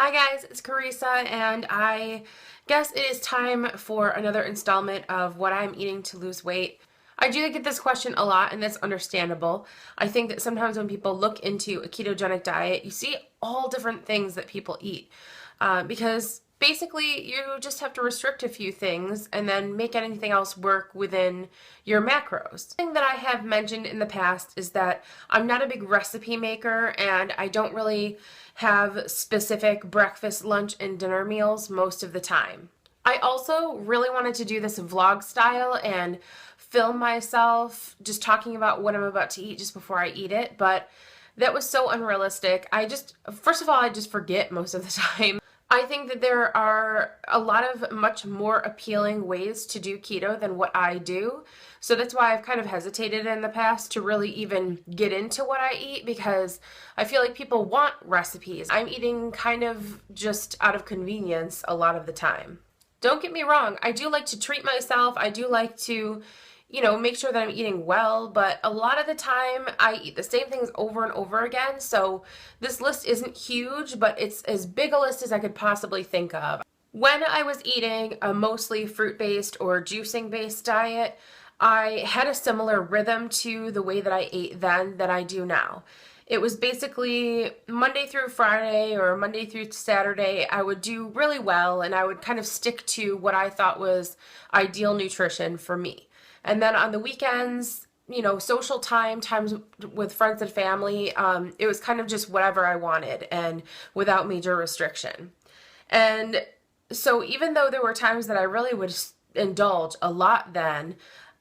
Hi guys, it's Carissa, and I guess it is time for another installment of what I'm eating to lose weight. I do get this question a lot, and that's understandable. I think that sometimes when people look into a ketogenic diet, you see all different things that people eat because basically you just have to restrict a few things and then make anything else work within your macros. The thing that I have mentioned in the past is that I'm not a big recipe maker, and I don't really have specific breakfast, lunch, and dinner meals most of the time. I also really wanted to do this vlog style and film myself just talking about what I'm about to eat just before I eat it, but that was so unrealistic. First of all, I just forget most of the time. I think that there are a lot of much more appealing ways to do keto than what I do. So that's why I've kind of hesitated in the past to really even get into what I eat, because I feel like people want recipes. I'm eating kind of just out of convenience a lot of the time. Don't get me wrong, I do like to treat myself. I do like to make sure that I'm eating well, but a lot of the time I eat the same things over and over again. So this list isn't huge, but it's as big a list as I could possibly think of. When I was eating a mostly fruit-based or juicing-based diet, I had a similar rhythm to the way that I ate then that I do now. It was basically Monday through Friday or Monday through Saturday, I would do really well, and I would kind of stick to what I thought was ideal nutrition for me. And then on the weekends, social times with friends and family, it was kind of just whatever I wanted and without major restriction. And so even though there were times that I really would indulge a lot then,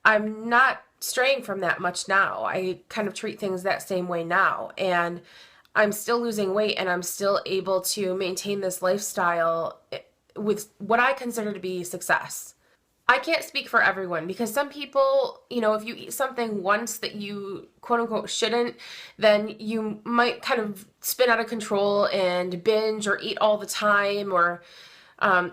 I'm not straying from that much now. I kind of treat things that same way now, and I'm still losing weight, and I'm still able to maintain this lifestyle with what I consider to be success. I can't speak for everyone, because some people, if you eat something once that you quote unquote shouldn't, then you might kind of spin out of control and binge or eat all the time, or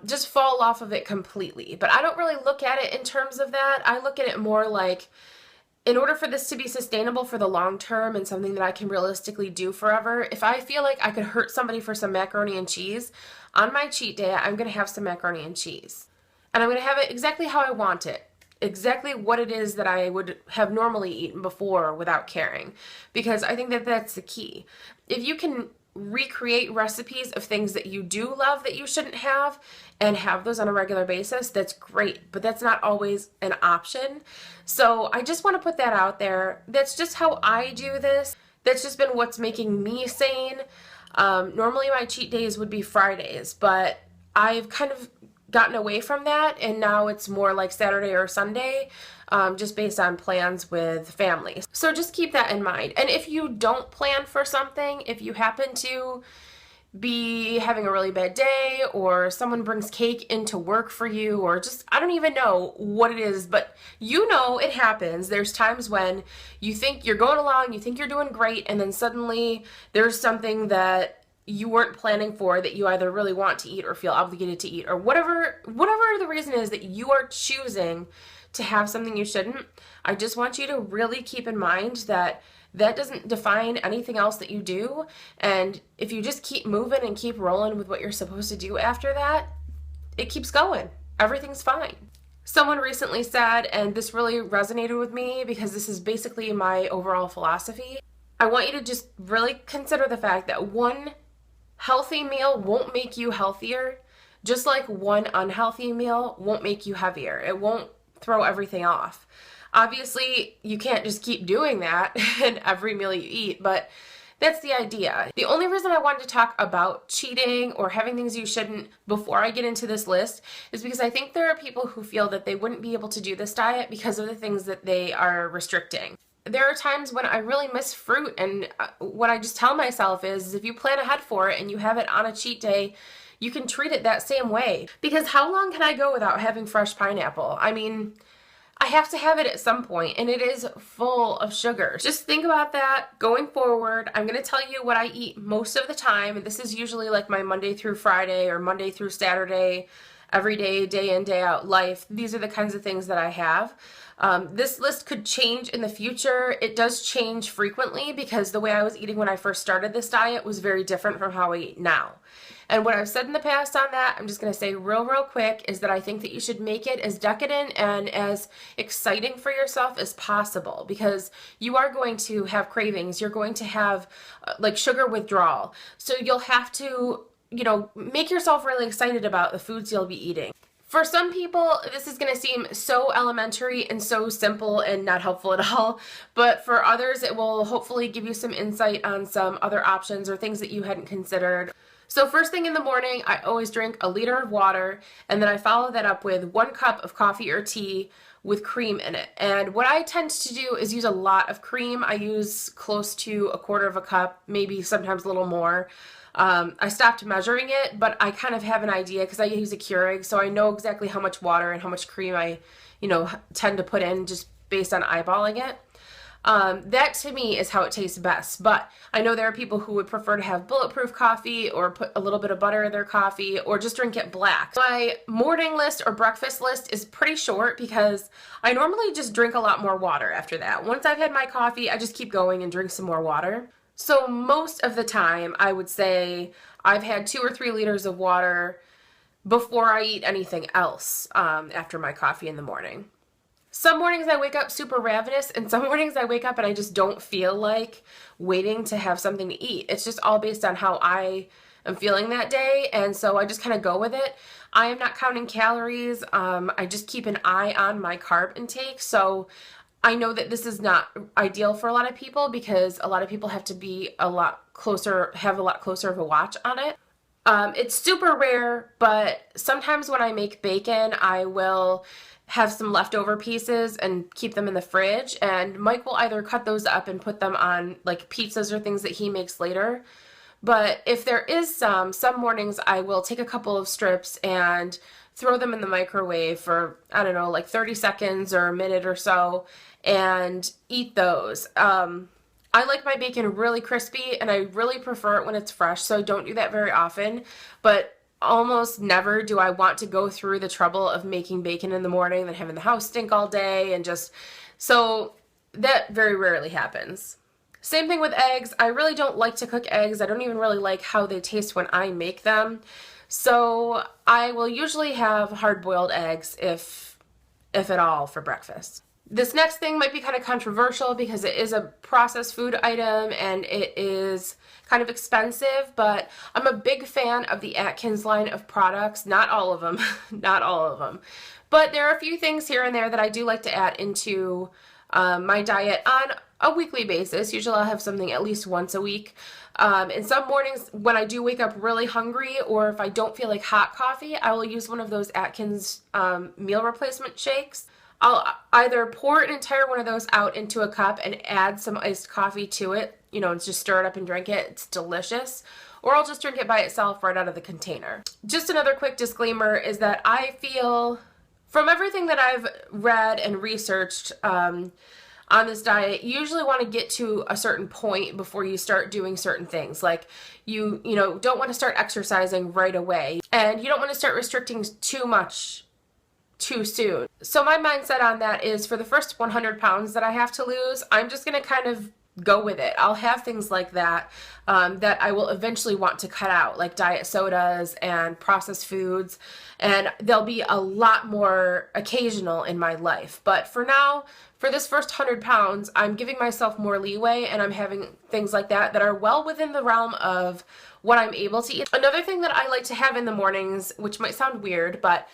just fall off of it completely. But I don't really look at it in terms of that. I look at it more like, in order for this to be sustainable for the long term and something that I can realistically do forever, if I feel like I could hurt somebody for some macaroni and cheese, on my cheat day, I'm going to have some macaroni and cheese. And I'm going to have it exactly how I want it. Exactly what it is that I would have normally eaten before without caring. Because I think that that's the key. If you can recreate recipes of things that you do love that you shouldn't have and have those on a regular basis, that's great. But that's not always an option. So I just want to put that out there. That's just how I do this. That's just been what's making me sane. Normally my cheat days would be Fridays, but I've kind of gotten away from that, and now it's more like Saturday or Sunday, just based on plans with family. So just keep that in mind. And if you don't plan for something, if you happen to be having a really bad day, or someone brings cake into work for you, or just, I don't even know what it is, but it happens. There's times when you think you're going along, you think you're doing great, and then suddenly there's something that you weren't planning for that you either really want to eat or feel obligated to eat, or whatever the reason is that you are choosing to have something you shouldn't. I just want you to really keep in mind that that doesn't define anything else that you do. And if you just keep moving and keep rolling with what you're supposed to do after that, it keeps going. Everything's fine. Someone recently said, and this really resonated with me because this is basically my overall philosophy, I want you to just really consider the fact that one healthy meal won't make you healthier, just like one unhealthy meal won't make you heavier. It won't throw everything off. Obviously, you can't just keep doing that in every meal you eat, but that's the idea. The only reason I wanted to talk about cheating or having things you shouldn't before I get into this list is because I think there are people who feel that they wouldn't be able to do this diet because of the things that they are restricting. There are times when I really miss fruit, and what I just tell myself is if you plan ahead for it and you have it on a cheat day, you can treat it that same way. Because how long can I go without having fresh pineapple? I mean, I have to have it at some point, and it is full of sugar. Just think about that going forward. I'm going to tell you what I eat most of the time, and this is usually like my Monday through Friday or Monday through Saturday, every day, day in, day out life. These are the kinds of things that I have. This list could change in the future. It does change frequently because the way I was eating when I first started this diet was very different from how I eat now. And what I've said in the past on that, I'm just going to say real quick, is that I think that you should make it as decadent and as exciting for yourself as possible, because you are going to have cravings. You're going to have like sugar withdrawal. So you'll have to, make yourself really excited about the foods you'll be eating. For some people, this is going to seem so elementary and so simple and not helpful at all, but for others, it will hopefully give you some insight on some other options or things that you hadn't considered. So first thing in the morning, I always drink a liter of water, and then I follow that up with 1 cup of coffee or tea with cream in it. And what I tend to do is use a lot of cream. I use close to 1/4 cup, maybe sometimes a little more. I stopped measuring it, but I kind of have an idea because I use a Keurig, so I know exactly how much water and how much cream I, tend to put in just based on eyeballing it. That to me is how it tastes best, but I know there are people who would prefer to have bulletproof coffee or put a little bit of butter in their coffee or just drink it black. My morning list or breakfast list is pretty short because I normally just drink a lot more water after that. Once I've had my coffee, I just keep going and drink some more water. So most of the time, I would say I've had 2 or 3 liters of water before I eat anything else after my coffee in the morning. Some mornings I wake up super ravenous, and some mornings I wake up and I just don't feel like waiting to have something to eat. It's just all based on how I am feeling that day, and so I just kind of go with it. I am not counting calories. I just keep an eye on my carb intake, so I know that this is not ideal for a lot of people because a lot of people have to be have a lot closer of a watch on it. It's super rare, but sometimes when I make bacon, I will have some leftover pieces and keep them in the fridge, and Mike will either cut those up and put them on like pizzas or things that he makes later. But if there is some mornings I will take a couple of strips and throw them in the microwave for, I don't know, like 30 seconds or a minute or so and eat those. I like my bacon really crispy, and I really prefer it when it's fresh, so I don't do that very often, but almost never do I want to go through the trouble of making bacon in the morning and then having the house stink all day, and so that very rarely happens. Same thing with eggs. I really don't like to cook eggs. I don't even really like how they taste when I make them. So I will usually have hard-boiled eggs if at all for breakfast. This next thing might be kind of controversial because it is a processed food item and it is kind of expensive, but I'm a big fan of the Atkins line of products. Not all of them, not all of them. But there are a few things here and there that I do like to add into my diet on a weekly basis. Usually I'll have something at least once a week. And some mornings when I do wake up really hungry, or if I don't feel like hot coffee, I will use one of those Atkins meal replacement shakes. I'll either pour an entire one of those out into a cup and add some iced coffee to it, and just stir it up and drink it. It's delicious. Or I'll just drink it by itself right out of the container. Just another quick disclaimer is that I feel, from everything that I've read and researched on this diet, you usually want to get to a certain point before you start doing certain things. Like you don't want to start exercising right away, and you don't want to start restricting too much too soon. So my mindset on that is for the first 100 pounds that I have to lose, I'm just going to kind of go with it. I'll have things like that that I will eventually want to cut out, like diet sodas and processed foods, and they'll be a lot more occasional in my life. But for now, for this first 100 pounds, I'm giving myself more leeway, and I'm having things like that are well within the realm of what I'm able to eat. Another thing that I like to have in the mornings, which might sound weird, but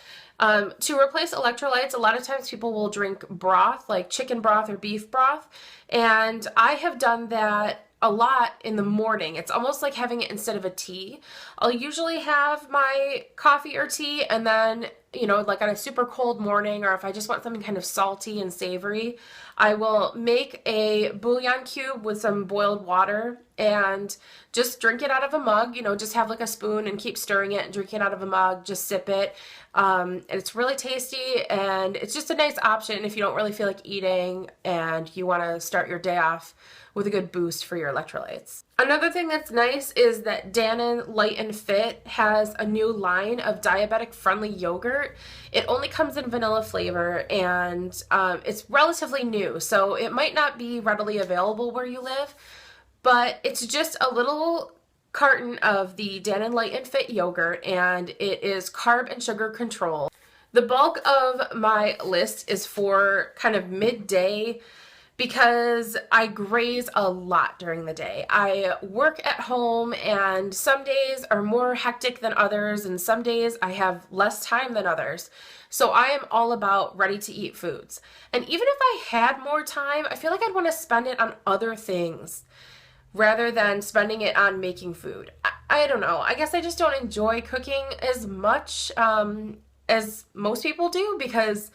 to replace electrolytes, a lot of times people will drink broth, like chicken broth or beef broth, and I have done that a lot in the morning. It's almost like having it instead of a tea. I'll usually have my coffee or tea, and then, like on a super cold morning, or if I just want something kind of salty and savory, I will make a bouillon cube with some boiled water and just drink it out of a mug, just have like a spoon and keep stirring it and drinking it out of a mug, just sip it. And it's really tasty, and it's just a nice option if you don't really feel like eating and you want to start your day off with a good boost for your electrolytes. Another thing that's nice is that Dannon Light and Fit has a new line of diabetic friendly yogurt. It only comes in vanilla flavor, and it's relatively new, so it might not be readily available where you live, but it's just a little carton of the Dannon Light and Fit yogurt, and it is carb and sugar control. The bulk of my list is for kind of midday because I graze a lot during the day. I work at home, and some days are more hectic than others, and some days I have less time than others. So I am all about ready to eat foods. And even if I had more time, I feel like I'd want to spend it on other things rather than spending it on making food. I don't know. I guess I just don't enjoy cooking as much as most people do because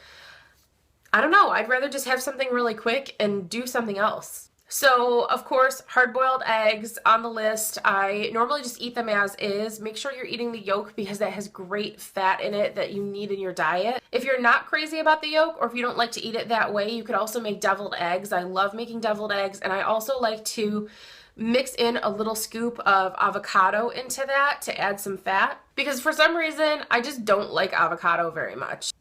I don't know. I'd rather just have something really quick and do something else. So, of course, hard-boiled eggs on the list. I normally just eat them as is. Make sure you're eating the yolk because that has great fat in it that you need in your diet. If you're not crazy about the yolk, or if you don't like to eat it that way, you could also make deviled eggs. I love making deviled eggs, and I also like to mix in a little scoop of avocado into that to add some fat because for some reason I just don't like avocado very much.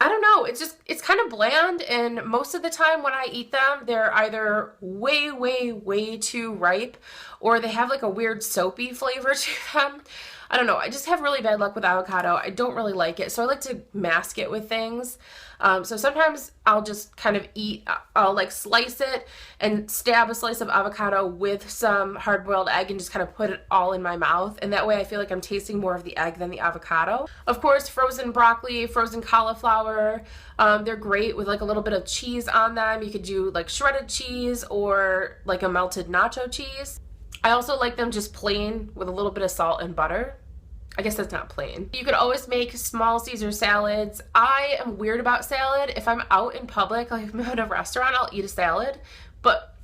I don't know, it's kind of bland, and most of the time when I eat them, they're either way too ripe or they have like a weird soapy flavor to them. I don't know, I just have really bad luck with avocado. I don't really like it, so I like to mask it with things. So sometimes I'll just kind of I'll like slice it and stab a slice of avocado with some hard-boiled egg and just kind of put it all in my mouth. And that way I feel like I'm tasting more of the egg than the avocado. Of course, frozen broccoli, frozen cauliflower, they're great with like a little bit of cheese on them. You could do like shredded cheese or like a melted nacho cheese. I also like them just plain with a little bit of salt and butter. I guess that's not plain. You could always make small Caesar salads. I am weird about salad. If I'm out in public, like if I'm at a restaurant, I'll eat a salad. But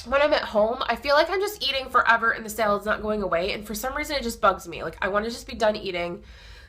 when I'm at home, I feel like I'm just eating forever and the salad's not going away. And for some reason, it just bugs me. Like I want to just be done eating.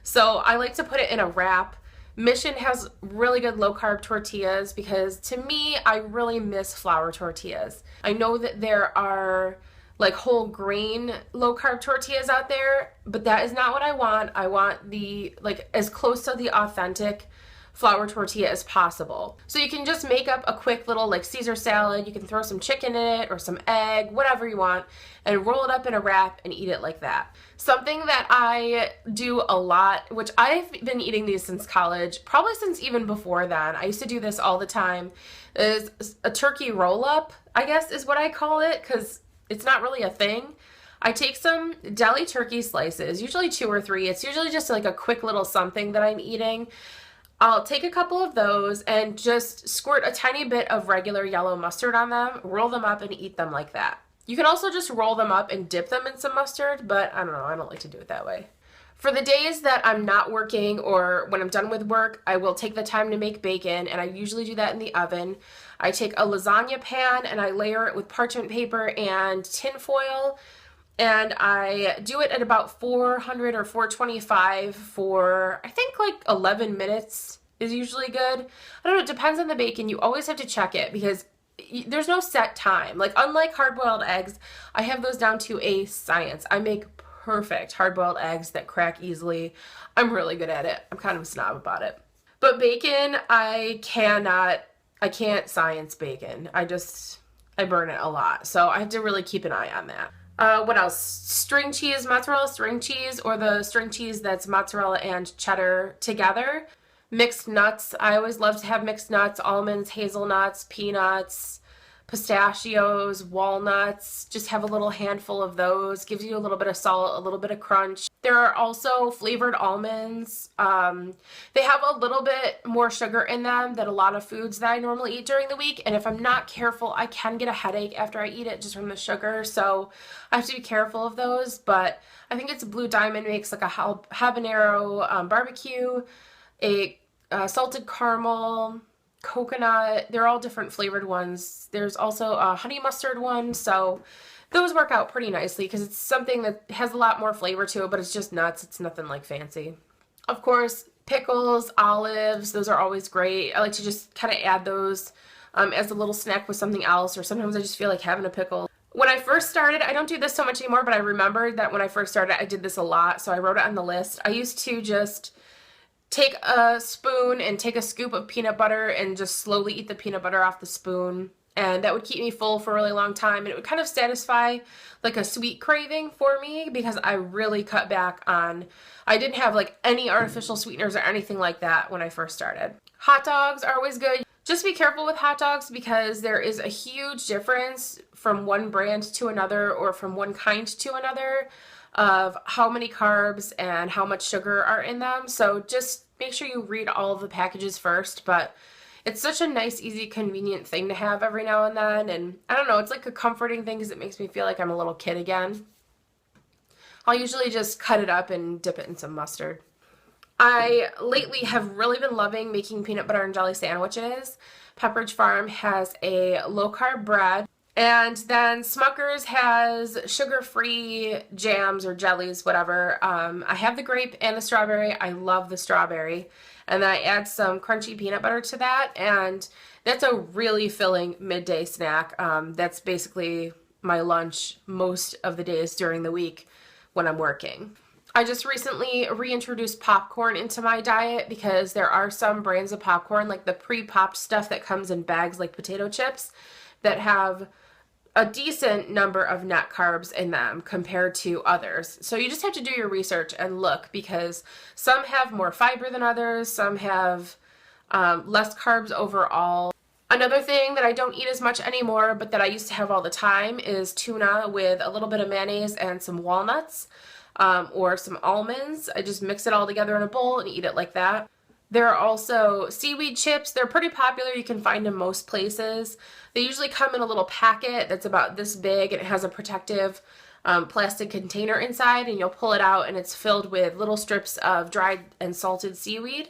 So I like to put it in a wrap. Mission has really good low-carb tortillas because to me, I really miss flour tortillas. I know that there are like whole grain low carb tortillas out there, but that is not what I want. I want the like as close to the authentic flour tortilla as possible. So you can just make up a quick little like Caesar salad. You can throw some chicken in it or some egg, whatever you want, and roll it up in a wrap and eat it like that. Something that I do a lot, which I've been eating these since college, probably since even before then. I used to do this all the time, is a turkey roll up, I guess is what I call it, because it's not really a thing. I take some deli turkey slices, usually 2 or 3. It's usually just like a quick little something that I'm eating. I'll take a couple of those and just squirt a tiny bit of regular yellow mustard on them, roll them up and eat them like that. You can also just roll them up and dip them in some mustard, but I don't know, I don't like to do it that way. For the days that I'm not working or when I'm done with work, I will take the time to make bacon, and I usually do that in the oven. I take a lasagna pan and I layer it with parchment paper and tin foil, and I do it at about 400 or 425 for, I think like 11 minutes is usually good. I don't know, it depends on the bacon. You always have to check it because there's no set time. Like unlike hard-boiled eggs, I have those down to a science. I make perfect hard-boiled eggs that crack easily. I'm really good at it. I'm kind of a snob about it. But bacon, I can't science bacon. I burn it a lot. So I have to really keep an eye on that. What else? String cheese, mozzarella string cheese, or the string cheese that's mozzarella and cheddar together. Mixed nuts. I always love to have mixed nuts, almonds, hazelnuts, peanuts, pistachios, walnuts. Just have a little handful of those. Gives you a little bit of salt, a little bit of crunch. There are also flavored almonds. They have a little bit more sugar in them than a lot of foods that I normally eat during the week. And if I'm not careful, I can get a headache after I eat it just from the sugar. So I have to be careful of those. But I think it's Blue Diamond makes like a habanero barbecue, a salted caramel, coconut. They're all different flavored ones. There's also a honey mustard one. So those work out pretty nicely because it's something that has a lot more flavor to it, but it's just nuts. It's nothing like fancy. Of course, pickles, olives, those are always great. I like to just kind of add those as a little snack with something else, or sometimes I just feel like having a pickle. When I first started, I don't do this so much anymore, but I remembered that when I first started, I did this a lot, so I wrote it on the list. I used to just take a spoon and take a scoop of peanut butter and just slowly eat the peanut butter off the spoon. And that would keep me full for a really long time, and it would kind of satisfy like a sweet craving for me because I really cut back on, I didn't have like any artificial sweeteners or anything like that when I first started. Hot dogs are always good. Just be careful with hot dogs because there is a huge difference from one brand to another or from one kind to another of how many carbs and how much sugar are in them. So just make sure you read all of the packages first, but it's such a nice, easy, convenient thing to have every now and then. And I don't know, it's like a comforting thing because it makes me feel like I'm a little kid again. I'll usually just cut it up and dip it in some mustard. I lately have really been loving making peanut butter and jelly sandwiches. Pepperidge Farm has a low-carb bread. And then Smucker's has sugar-free jams or jellies, whatever. I have the grape and the strawberry. I love the strawberry. And then I add some crunchy peanut butter to that. And that's a really filling midday snack. That's basically my lunch most of the days during the week when I'm working. I just recently reintroduced popcorn into my diet because there are some brands of popcorn, like the pre-popped stuff that comes in bags like potato chips, that have a decent number of net carbs in them compared to others. So you just have to do your research and look because some have more fiber than others, some have less carbs overall. Another thing that I don't eat as much anymore, but that I used to have all the time, is tuna with a little bit of mayonnaise and some walnuts or some almonds. I just mix it all together in a bowl and eat it like that. There are also seaweed chips. They're pretty popular. You can find them most places. They usually come in a little packet that's about this big, and it has a protective plastic container inside, and you'll pull it out and it's filled with little strips of dried and salted seaweed.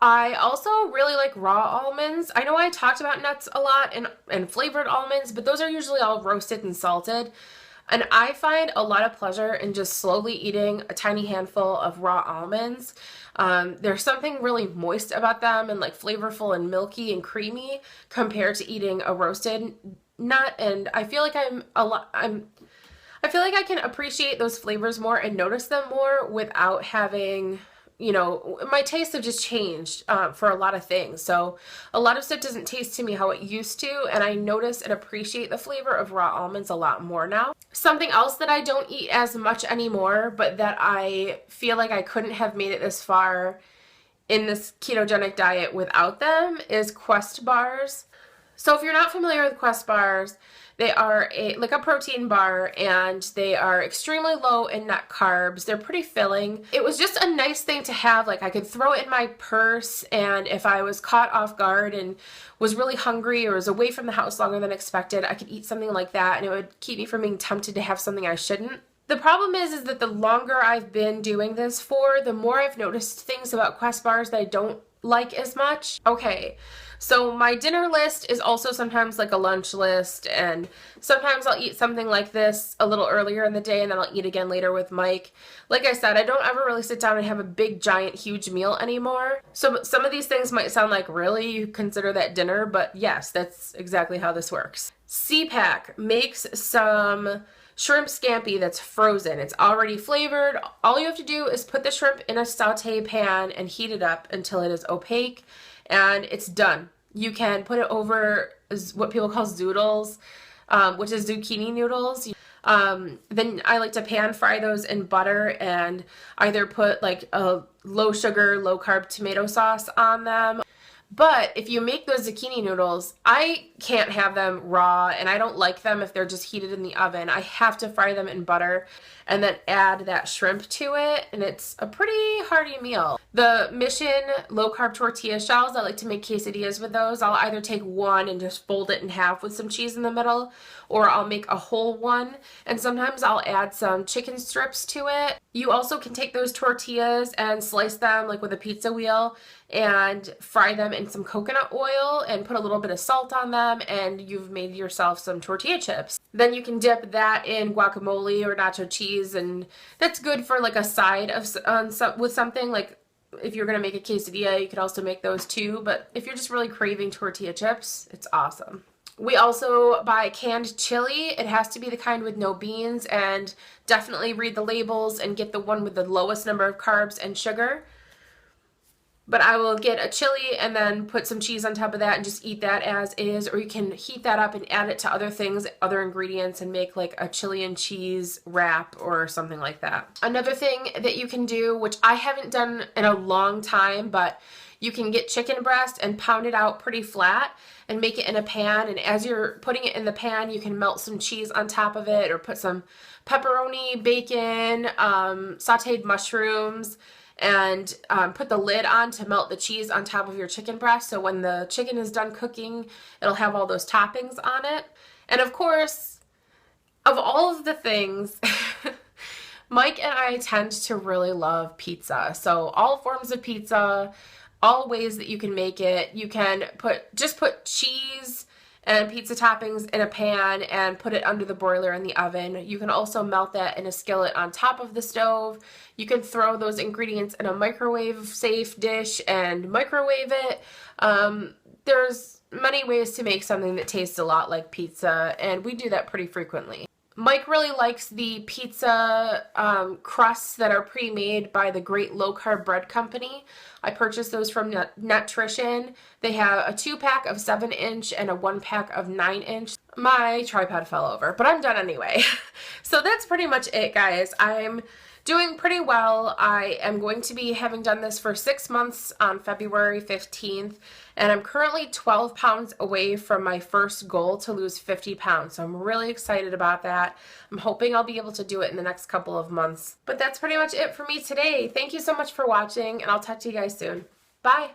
I also really like raw almonds. I know I talked about nuts a lot and flavored almonds, but those are usually all roasted and salted. And I find a lot of pleasure in just slowly eating a tiny handful of raw almonds. There's something really moist about them and like flavorful and milky and creamy compared to eating a roasted nut. And I feel like I feel like I can appreciate those flavors more and notice them more without having, you know, my tastes have just changed for a lot of things. So a lot of stuff doesn't taste to me how it used to, and I notice and appreciate the flavor of raw almonds a lot more now. Something else that I don't eat as much anymore, but that I feel like I couldn't have made it this far in this ketogenic diet without them, is Quest bars. So if you're not familiar with Quest bars, they are like a protein bar, and they are extremely low in net carbs. They're pretty filling. It was just a nice thing to have. Like I could throw it in my purse, and if I was caught off guard and was really hungry or was away from the house longer than expected, I could eat something like that, and it would keep me from being tempted to have something I shouldn't. The problem is that the longer I've been doing this for, the more I've noticed things about Quest bars that I don't like as much. Okay, so my dinner list is also sometimes like a lunch list, and sometimes I'll eat something like this a little earlier in the day and then I'll eat again later with Mike. Like I said, I don't ever really sit down and have a big, giant, huge meal anymore. So some of these things might sound like, really, you consider that dinner? But yes, that's exactly how this works. CPAC makes some shrimp scampi that's frozen. It's already flavored. All you have to do is put the shrimp in a saute pan and heat it up until it is opaque, and it's done. You can put it over what people call zoodles, which is zucchini noodles. Then I like to pan fry those in butter and either put like a low sugar, low carb tomato sauce on them. But if you make those zucchini noodles, I can't have them raw, and I don't like them if they're just heated in the oven. I have to fry them in butter and then add that shrimp to it, and it's a pretty hearty meal. The Mission low-carb tortilla shells, I like to make quesadillas with those. I'll either take one and just fold it in half with some cheese in the middle, or I'll make a whole one, and sometimes I'll add some chicken strips to it. You also can take those tortillas and slice them like with a pizza wheel and fry them in some coconut oil and put a little bit of salt on them, and you've made yourself some tortilla chips. Then you can dip that in guacamole or nacho cheese, and that's good for like a side of with something. Like if you're gonna make a quesadilla, you could also make those too, but if you're just really craving tortilla chips, it's awesome. We also buy canned chili. It has to be the kind with no beans, and definitely read the labels and get the one with the lowest number of carbs and sugar. But I will get a chili and then put some cheese on top of that and just eat that as is. Or you can heat that up and add it to other things, other ingredients, and make like a chili and cheese wrap or something like that. Another thing that you can do, which I haven't done in a long time, but you can get chicken breast and pound it out pretty flat and make it in a pan. And as you're putting it in the pan, you can melt some cheese on top of it or put some pepperoni, bacon, sauteed mushrooms, and put the lid on to melt the cheese on top of your chicken breast. So when the chicken is done cooking, it'll have all those toppings on it. And of course, of all of the things, Mike and I tend to really love pizza. So all forms of pizza, all ways that you can make it. You can just put cheese and pizza toppings in a pan and put it under the broiler in the oven. You can also melt that in a skillet on top of the stove. You can throw those ingredients in a microwave safe dish and microwave it. There's many ways to make something that tastes a lot like pizza, and we do that pretty frequently. Mike really likes the pizza crusts that are pre-made by the Great Low Carb Bread Company. I purchased those from Nutrition. They have a 2-pack of 7-inch and a 1-pack of 9-inch. My tripod fell over, but I'm done anyway. So that's pretty much it, guys. I'm doing pretty well. I am going to be having done this for 6 months on February 15th, and I'm currently 12 pounds away from my first goal to lose 50 pounds. So I'm really excited about that. I'm hoping I'll be able to do it in the next couple of months. But that's pretty much it for me today. Thank you so much for watching, and I'll talk to you guys soon. Bye.